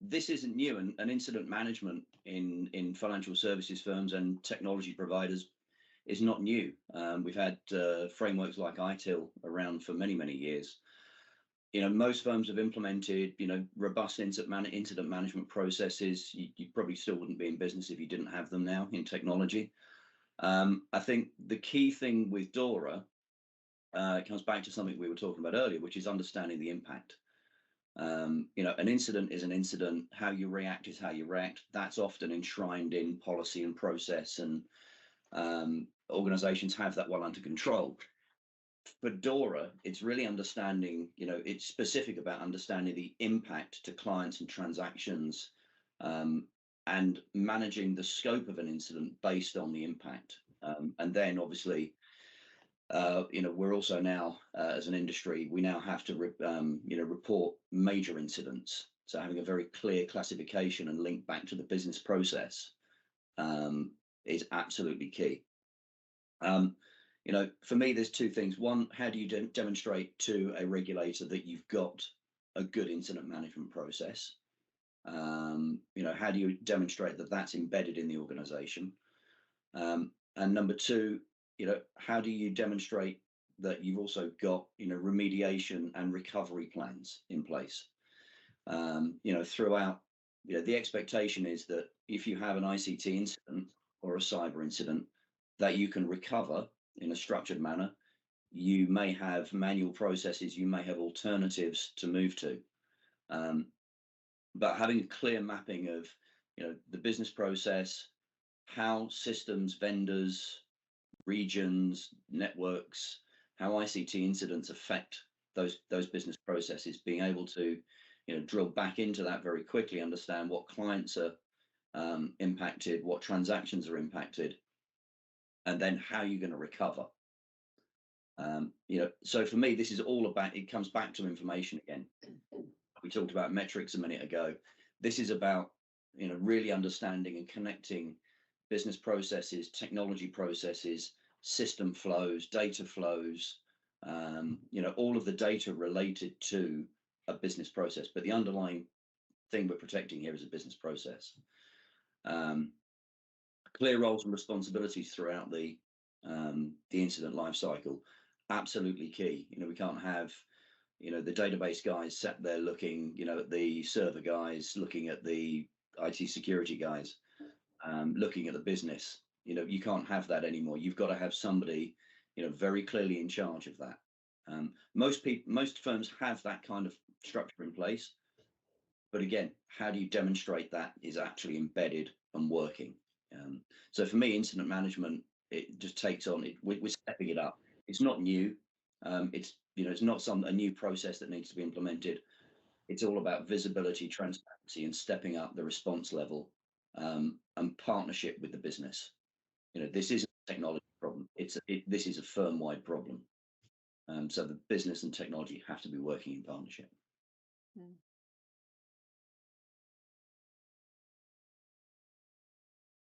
this isn't new, and incident management in financial services firms and technology providers is not new. We've had frameworks like ITIL around for many, many years. Most firms have implemented, robust incident management processes. You probably still wouldn't be in business if you didn't have them now in technology. I think the key thing with DORA, it comes back to something we were talking about earlier, which is understanding the impact. An incident is an incident. How you react is how you react. That's often enshrined in policy and process, and organizations have that well under control. For DORA, it's really understanding, it's specific about understanding the impact to clients and transactions, and managing the scope of an incident based on the impact. And then obviously, we're also now, as an industry, we now have to, report major incidents. So having a very clear classification and link back to the business process is absolutely key. For me, there's two things. One, how do you demonstrate to a regulator that you've got a good incident management process? How do you demonstrate that that's embedded in the organization? And number two, how do you demonstrate that you've also got, remediation and recovery plans in place? Throughout, the expectation is that if you have an ICT incident or a cyber incident, that you can recover in a structured manner. You may have manual processes, you may have alternatives to move to. But having a clear mapping of, the business process, how systems, vendors, regions, networks, how ICT incidents affect those business processes, being able to, drill back into that very quickly, understand what clients are impacted, what transactions are impacted, and then how you're going to recover. So for me, this is all about, it comes back to information again. We talked about metrics a minute ago. This is about, really understanding and connecting business processes, technology processes, system flows, data flows, all of the data related to a business process. But the underlying thing we're protecting here is a business process. Clear roles and responsibilities throughout the incident life cycle, absolutely key. We can't have, the database guys sat there looking, at the server guys, looking at the IT security guys, looking at the business. You can't have that anymore. You've got to have somebody, very clearly in charge of that. Most firms have that kind of structure in place. But again, how do you demonstrate that is actually embedded and working? So for me, incident management, it just takes on it. We're stepping it up. It's not new. It's not a new process that needs to be implemented. It's all about visibility, transparency, and stepping up the response level, and partnership with the business. This isn't a technology problem. This is a firm-wide problem. So the business and technology have to be working in partnership.